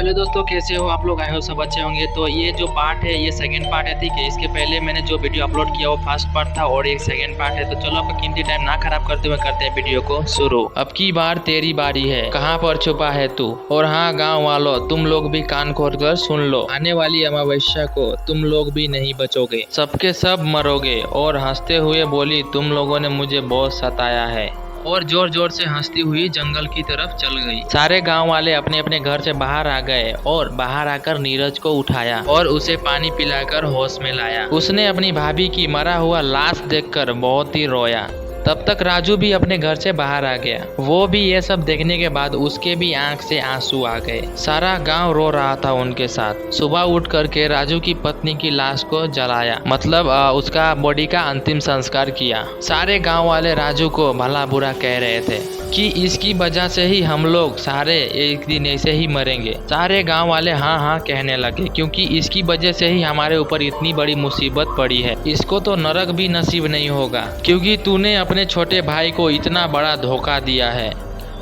Hello दोस्तों, कैसे हो आप लोग? आए हो सब अच्छे होंगे। तो ये जो पार्ट है ये सेकंड पार्ट है, ठीक है। इसके पहले मैंने जो वीडियो अपलोड किया वो फर्स्ट पार्ट था और एक सेकंड पार्ट है। तो चलो आपका कीमती टाइम ना खराब करते हुए करते हैं वीडियो को शुरू। अब की बार तेरी बारी है, कहाँ पर छुपा है तू? और हाँ गाँव वालों, तुम लोग भी कान खोल कर सुन लो, आने वाली अमावस्या को तुम लोग भी नहीं बचोगे, सबके सब मरोगे। और हंसते हुए बोली, तुम लोगों ने मुझे बहुत सताया है। और जोर जोर से हंसती हुई जंगल की तरफ चल गई। सारे गांव वाले अपने अपने घर से बाहर आ गए और बाहर आकर नीरज को उठाया और उसे पानी पिलाकर होश में लाया। उसने अपनी भाभी की मरा हुआ लाश देखकर बहुत ही रोया। तब तक राजू भी अपने घर से बाहर आ गया। वो भी ये सब देखने के बाद उसके भी आंख से आंसू आ गए। सारा गांव रो रहा था उनके साथ। सुबह उठ करके राजू की पत्नी की लाश को जलाया, मतलब उसका बॉडी का अंतिम संस्कार किया। सारे गांव वाले राजू को भला बुरा कह रहे थे कि इसकी वजह से ही हम लोग सारे एक दिन ऐसे ही मरेंगे। सारे गांव वाले हाँ हाँ कहने लगे, क्योंकि इसकी वजह से ही हमारे ऊपर इतनी बड़ी मुसीबत पड़ी है। इसको तो नरक भी नसीब नहीं होगा, क्योंकि तूने अपने छोटे भाई को इतना बड़ा धोखा दिया है।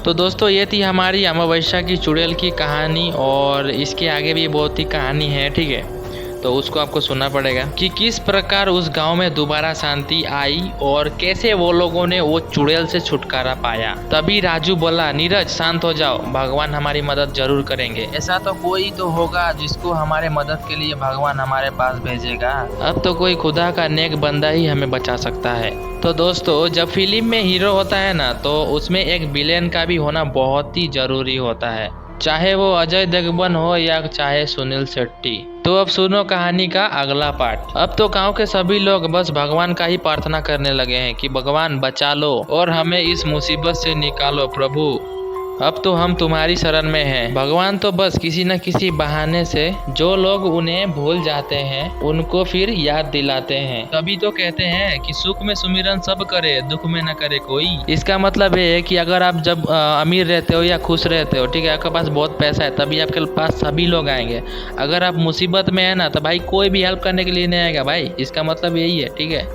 तो दोस्तों, ये थी हमारी अमावस्या की चुड़ैल की कहानी, और इसके आगे भी बहुत ही कहानी है, ठीक है। तो उसको आपको सुनना पड़ेगा कि किस प्रकार उस गांव में दोबारा शांति आई और कैसे वो लोगों ने वो चुड़ैल से छुटकारा पाया। तभी राजू बोला, नीरज शांत हो जाओ, भगवान हमारी मदद जरूर करेंगे। ऐसा तो कोई तो होगा जिसको हमारे मदद के लिए भगवान हमारे पास भेजेगा। अब तो कोई खुदा का नेक बंदा ही हमें बचा सकता है। तो दोस्तों, जब फिल्म में हीरो होता है ना, तो उसमें एक विलेन का भी होना बहुत ही जरूरी होता है, चाहे वो अजय देवगन हो या चाहे सुनील शेट्टी। तो अब सुनो कहानी का अगला पार्ट। अब तो गांव के सभी लोग बस भगवान का ही प्रार्थना करने लगे हैं कि भगवान बचा लो और हमें इस मुसीबत से निकालो प्रभु। अब तो हम तुम्हारी शरण में हैं। भगवान तो बस किसी न किसी बहाने से जो लोग उन्हें भूल जाते हैं उनको फिर याद दिलाते हैं। तभी तो कहते हैं कि सुख में सुमिरन सब करे, दुख में न करे कोई। इसका मतलब ये है कि अगर आप जब अमीर रहते हो या खुश रहते हो, ठीक है, आपके पास बहुत पैसा है, तभी आपके पास सभी लोग आएंगे। अगर आप मुसीबत में है ना, तो भाई कोई भी हेल्प करने के लिए नहीं आएगा भाई। इसका मतलब यही है, ठीक है।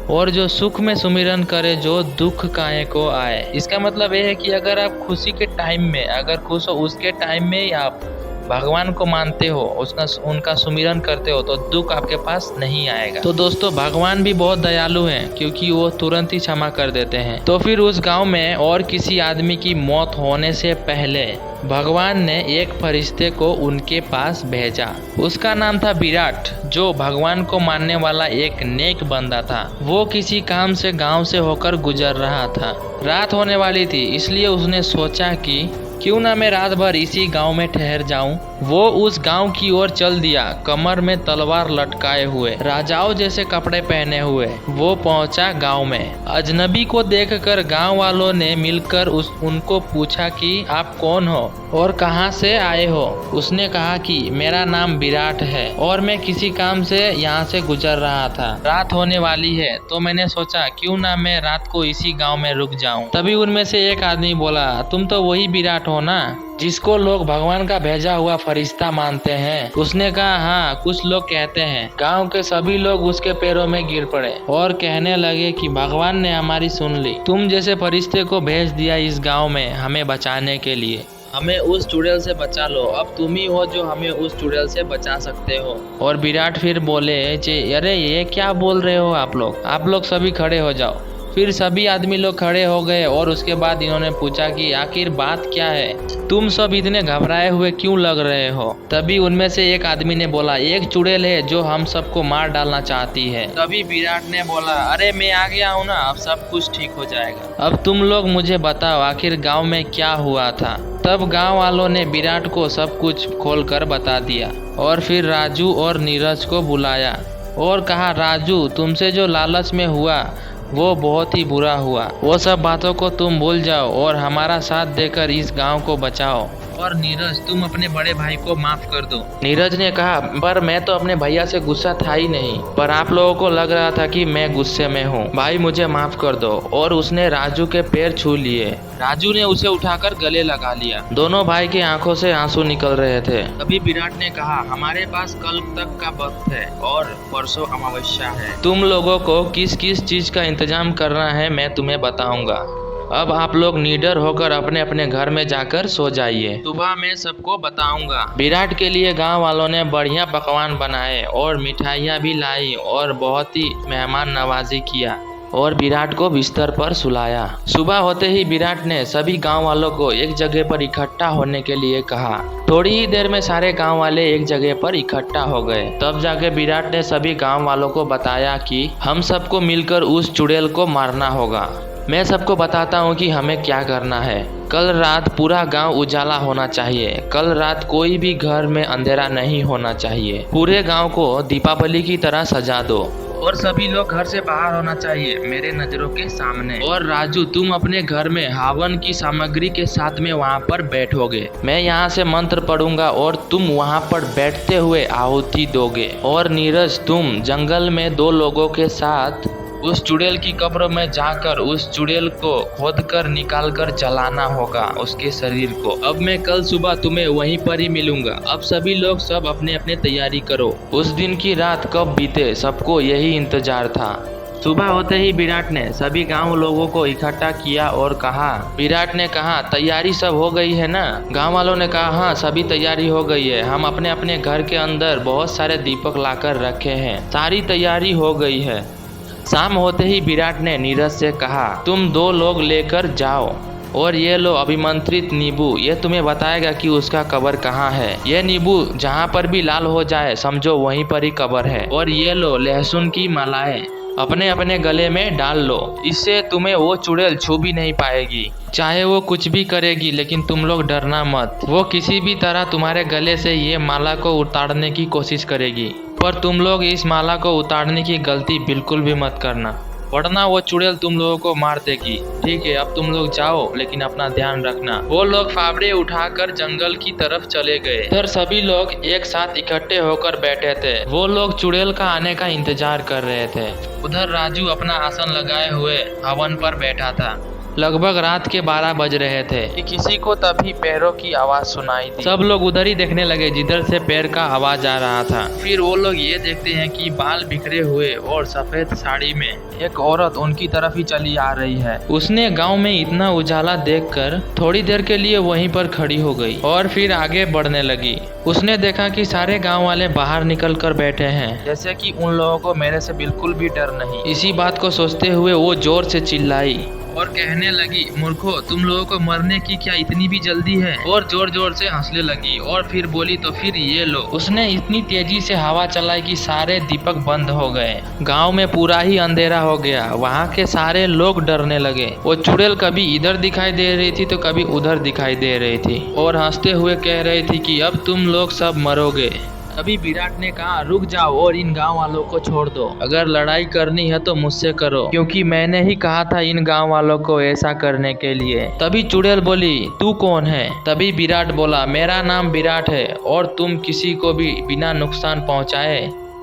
और जो सुख में सुमिरन करे, जो दुख काहे को आए। इसका मतलब ये है कि अगर आप खुशी के टाइम में अगर खुश हो, उसके टाइम में आप भगवान को मानते हो, उनका सुमिरन करते हो, तो दुख आपके पास नहीं आएगा। तो दोस्तों, भगवान भी बहुत दयालु हैं, क्योंकि वो तुरंत ही क्षमा कर देते हैं। तो फिर उस गांव में और किसी आदमी की मौत होने से पहले भगवान ने एक फरिश्ते को उनके पास भेजा। उसका नाम था विराट, जो भगवान को मानने वाला एक नेक बंदा था। वो किसी काम से गांव से होकर गुजर रहा था। रात होने वाली थी, इसलिए उसने सोचा कि क्यों ना मैं रात भर इसी गांव में ठहर जाऊं। वो उस गांव की ओर चल दिया, कमर में तलवार लटकाए हुए, राजाओं जैसे कपड़े पहने हुए। वो पहुंचा गांव में। अजनबी को देखकर गांव वालों ने मिलकर उनको पूछा कि आप कौन हो और कहां से आए हो। उसने कहा कि मेरा नाम विराट है और मैं किसी काम से यहाँ से गुजर रहा था। रात होने वाली है, तो मैंने सोचा क्यों ना मैं रात को इसी गाँव में रुक जाऊँ। तभी उनमें से एक आदमी बोला, तुम तो वही विराट हो ना, जिसको लोग भगवान का भेजा हुआ फरिश्ता मानते हैं। उसने कहा, हाँ कुछ लोग कहते हैं। गांव के सभी लोग उसके पैरों में गिर पड़े और कहने लगे कि भगवान ने हमारी सुन ली। तुम जैसे फरिश्ते को भेज दिया इस गांव में हमें बचाने के लिए। हमें उस चुड़ैल से बचा लो। अब तुम ही हो जो हमें उस चुड़ैल से बचा सकते हो। और विराट फिर बोले, अरे ये क्या बोल रहे हो आप लोग सभी खड़े हो जाओ। फिर सभी आदमी लोग खड़े हो गए और उसके बाद इन्होंने पूछा कि आखिर बात क्या है, तुम सब इतने घबराए हुए क्यों लग रहे हो। तभी उनमें से एक आदमी ने बोला, एक चुड़ैल है जो हम सबको मार डालना चाहती है। तभी विराट ने बोला, अरे मैं आ गया हूँ ना, अब सब कुछ ठीक हो जाएगा। अब तुम लोग मुझे बताओ आखिर गाँव में क्या हुआ था। तब गाँव वालों ने विराट को सब कुछ खोलकर बता दिया और फिर राजू और नीरज को बुलाया और कहा, राजू तुमसे जो लालच में हुआ वो बहुत ही बुरा हुआ। वो सब बातों को तुम भूल जाओ और हमारा साथ देकर इस गांव को बचाओ। और नीरज, तुम अपने बड़े भाई को माफ कर दो। नीरज ने कहा, पर मैं तो अपने भैया से गुस्सा था ही नहीं, पर आप लोगों को लग रहा था कि मैं गुस्से में हूँ। भाई मुझे माफ कर दो। और उसने राजू के पैर छू लिए। राजू ने उसे उठाकर गले लगा लिया। दोनों भाई की आंखों से आंसू निकल रहे थे। तभी विराट ने कहा, हमारे पास कल तक का वक्त है और परसों अमावस्या है। तुम लोगों को किस किस चीज का इंतजाम करना है मैं तुम्हें बताऊंगा। अब आप लोग निडर होकर अपने अपने घर में जाकर सो जाइए, सुबह मैं सबको बताऊंगा। विराट के लिए गांव वालों ने बढ़िया पकवान बनाए और मिठाइयाँ भी लाई और बहुत ही मेहमान नवाजी किया और विराट को बिस्तर पर सुलाया। सुबह होते ही विराट ने सभी गांव वालों को एक जगह पर इकट्ठा होने के लिए कहा। थोड़ी ही देर में सारे गांव वाले एक जगह पर इकट्ठा हो गए। तब जाके विराट ने सभी गांव वालों को बताया कि हम सबको मिलकर उस चुड़ैल को मारना होगा। मैं सबको बताता हूँ कि हमें क्या करना है। कल रात पूरा गांव उजाला होना चाहिए। कल रात कोई भी घर में अंधेरा नहीं होना चाहिए। पूरे गांव को दीपावली की तरह सजा दो और सभी लोग घर से बाहर होना चाहिए मेरे नजरों के सामने। और राजू, तुम अपने घर में हवन की सामग्री के साथ में वहाँ पर बैठोगे। मैं यहाँ से मंत्र पढ़ूंगा और तुम वहाँ पर बैठते हुए आहुति दोगे। और नीरज, तुम जंगल में 2 लोगों के साथ उस चुड़ैल की कब्र में जाकर उस चुड़ैल को खोदकर निकालकर जलाना होगा उसके शरीर को। अब मैं कल सुबह तुम्हें वहीं पर ही मिलूंगा। अब सभी लोग सब अपने अपने तैयारी करो। उस दिन की रात कब बीते सबको यही इंतजार था। सुबह होते ही विराट ने सभी गांव लोगों को इकट्ठा किया और कहा। विराट ने कहा, तैयारी सब हो गई है ना? गांव वालों ने कहा, हाँ सभी तैयारी हो गई है। हम अपने अपने घर के अंदर बहुत सारे दीपक लाकर रखे हैं। सारी तैयारी हो गई है। शाम होते ही विराट ने नीरज से कहा, तुम 2 लोग लेकर जाओ और ये लो अभिमंत्रित नींबू। ये तुम्हें बताएगा कि उसका कब्र कहाँ है। ये नींबू जहाँ पर भी लाल हो जाए समझो वहीं पर ही कब्र है। और ये लो लहसुन की मालाएं, अपने अपने गले में डाल लो। इससे तुम्हें वो चुड़ैल छू भी नहीं पाएगी। चाहे वो कुछ भी करेगी लेकिन तुम लोग डरना मत। वो किसी भी तरह तुम्हारे गले से ये माला को उतारने की कोशिश करेगी, पर तुम लोग इस माला को उतारने की गलती बिल्कुल भी मत करना, वरना वो चुड़ैल तुम लोगों को मार देगी। ठीक है, अब तुम लोग जाओ लेकिन अपना ध्यान रखना। वो लोग फावड़े उठाकर जंगल की तरफ चले गए। इधर सभी लोग एक साथ इकट्ठे होकर बैठे थे। वो लोग चुड़ैल का आने का इंतजार कर रहे थे। उधर राजू अपना आसन लगाए हुए हवन पर बैठा था। लगभग रात के 12 बज रहे थे कि किसी को तभी पैरों की आवाज सुनाई दी। सब लोग उधर ही देखने लगे जिधर से पैर का आवाज आ रहा था। फिर वो लोग ये देखते हैं कि बाल बिखरे हुए और सफेद साड़ी में एक औरत उनकी तरफ ही चली आ रही है। उसने गांव में इतना उजाला देखकर थोड़ी देर के लिए वहीं पर खड़ी हो गई और फिर आगे बढ़ने लगी। उसने देखा कि सारे गांव वाले बाहर निकल कर बैठे हैं, जैसे कि उन लोगों को मेरे से बिल्कुल भी डर नहीं। इसी बात को सोचते हुए वो जोर से चिल्लाई और कहने लगी, मूर्खों, तुम लोगों को मरने की क्या इतनी भी जल्दी है? और जोर जोर से हंसने लगी और फिर बोली, तो फिर ये लो। उसने इतनी तेजी से हवा चलाई कि सारे दीपक बंद हो गए। गांव में पूरा ही अंधेरा हो गया। वहां के सारे लोग डरने लगे। वो चुड़ैल कभी इधर दिखाई दे रही थी तो कभी उधर दिखाई दे रही थी और हंसते हुए कह रही थी कि अब तुम लोग सब मरोगे। तभी विराट ने कहा, रुक जाओ और इन गांव वालों को छोड़ दो। अगर लड़ाई करनी है तो मुझसे करो, क्योंकि मैंने ही कहा था इन गांव वालों को ऐसा करने के लिए। तभी चुड़ैल बोली, तू कौन है? तभी विराट बोला, मेरा नाम विराट है और तुम किसी को भी बिना नुकसान पहुंचाए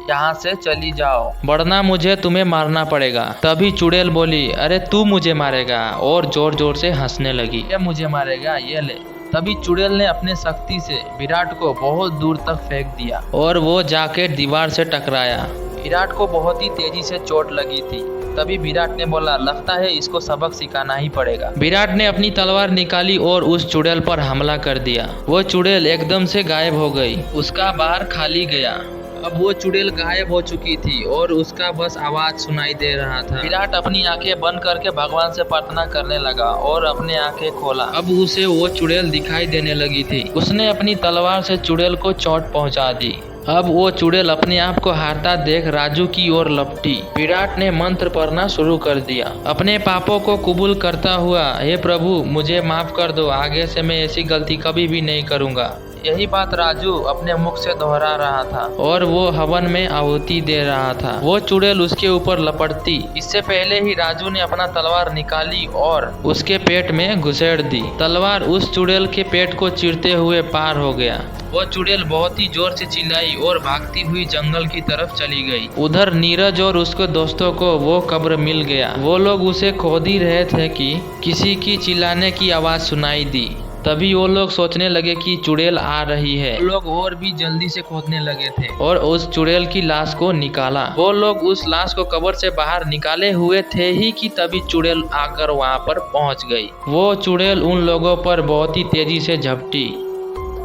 यहाँ से चली जाओ, वरना मुझे तुम्हें मारना पड़ेगा। तभी चुड़ैल बोली, अरे तू मुझे मारेगा? और जोर जोर से हंसने लगी। ये मुझे मारेगा, ये ले। तभी चुड़ैल ने अपने शक्ति से विराट को बहुत दूर तक फेंक दिया और वो जाके दीवार से टकराया। विराट को बहुत ही तेजी से चोट लगी थी। तभी विराट ने बोला, लगता है इसको सबक सिखाना ही पड़ेगा। विराट ने अपनी तलवार निकाली और उस चुड़ैल पर हमला कर दिया। वो चुड़ैल एकदम से गायब हो गई। उसका बार खाली गया। अब वो चुड़ैल गायब हो चुकी थी और उसका बस आवाज सुनाई दे रहा था। विराट अपनी आंखें बंद करके भगवान से प्रार्थना करने लगा और अपने आंखें खोला। अब उसे वो चुड़ैल दिखाई देने लगी थी। उसने अपनी तलवार से चुड़ैल को चोट पहुंचा दी। अब वो चुड़ैल अपने आप को हारता देख राजू की ओर लपटी। विराट ने मंत्र पढ़ना शुरू कर दिया, अपने पापों को कबूल करता हुआ, हे प्रभु मुझे माफ कर दो, आगे से मैं ऐसी गलती कभी भी नहीं करूँगा। यही बात राजू अपने मुख से दोहरा रहा था और वो हवन में आहुति दे रहा था। वो चुड़ैल उसके ऊपर लपटती इससे पहले ही राजू ने अपना तलवार निकाली और उसके पेट में घुसेड़ दी। तलवार उस चुड़ैल के पेट को चीरते हुए पार हो गया। वो चुड़ैल बहुत ही जोर से चिल्लाई और भागती हुई जंगल की तरफ चली गई। उधर नीरज और उसके दोस्तों को वो कब्र मिल गया। वो लोग उसे खोद ही रहे थे कि किसी की चिल्लाने की आवाज सुनाई दी। तभी वो लोग सोचने लगे कि चुड़ैल आ रही है। वो लोग और भी जल्दी से खोदने लगे थे और उस चुड़ैल की लाश को निकाला। वो लोग उस लाश को कब्र से बाहर निकाले हुए थे ही कि तभी चुड़ैल आकर वहां पर पहुंच गई। वो चुड़ैल उन लोगों पर बहुत ही तेजी से झपटी।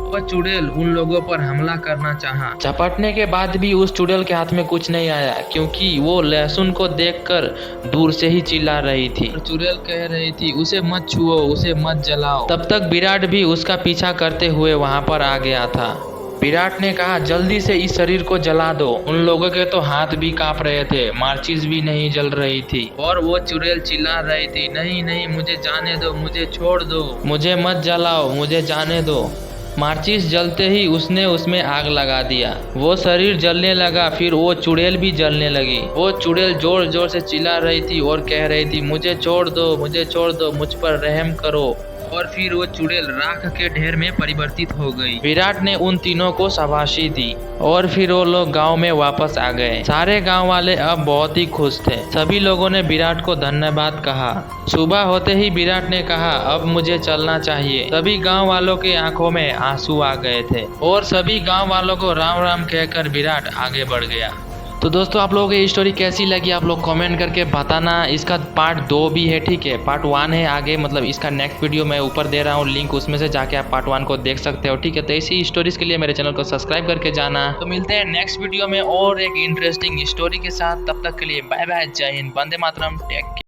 वह चुड़ैल उन लोगों पर हमला करना चाहा। झपटने के बाद भी उस चुड़ैल के हाथ में कुछ नहीं आया, क्योंकि वो लहसुन को देखकर दूर से ही चिल्ला रही थी। चुड़ैल कह रही थी, उसे मत छुओ, उसे मत जलाओ। तब तक विराट भी उसका पीछा करते हुए वहां पर आ गया था। विराट ने कहा, जल्दी से इस शरीर को जला दो। उन लोगों के तो हाथ भी कांप रहे थे, माचिस भी नहीं जल रही थी और वो चुड़ैल चिल्ला रही थी, नहीं नहीं, मुझे जाने दो, मुझे छोड़ दो, मुझे मत जलाओ, मुझे जाने दो। माचिस जलते ही उसने उसमें आग लगा दिया। वो शरीर जलने लगा, फिर वो चुड़ैल भी जलने लगी। वो चुड़ैल जोर जोर से चिल्ला रही थी और कह रही थी, मुझे छोड़ दो, मुझे छोड़ दो, मुझ पर रहम करो। और फिर वो चुड़ैल राख के ढेर में परिवर्तित हो गई। विराट ने उन तीनों को शाबाशी दी और फिर वो लोग गांव में वापस आ गए। सारे गांव वाले अब बहुत ही खुश थे। सभी लोगों ने विराट को धन्यवाद कहा। सुबह होते ही विराट ने कहा, अब मुझे चलना चाहिए। सभी गांव वालों के आंखों में आंसू आ गए थे और सभी गांव वालों को राम राम कहकर विराट आगे बढ़ गया। तो दोस्तों, आप लोगों को ये स्टोरी कैसी लगी आप लोग कमेंट करके बताना। इसका पार्ट 2 भी है, ठीक है। पार्ट 1 है आगे, मतलब इसका नेक्स्ट वीडियो मैं ऊपर दे रहा हूँ लिंक, उसमें से जाके आप पार्ट 1 को देख सकते हो, ठीक है। तो ऐसी स्टोरीज के लिए मेरे चैनल को सब्सक्राइब करके जाना। तो मिलते हैं नेक्स्ट वीडियो में और एक इंटरेस्टिंग स्टोरी के साथ। तब तक के लिए बाय बाय, जय हिंद, वंदे मातरम, टेक केयर।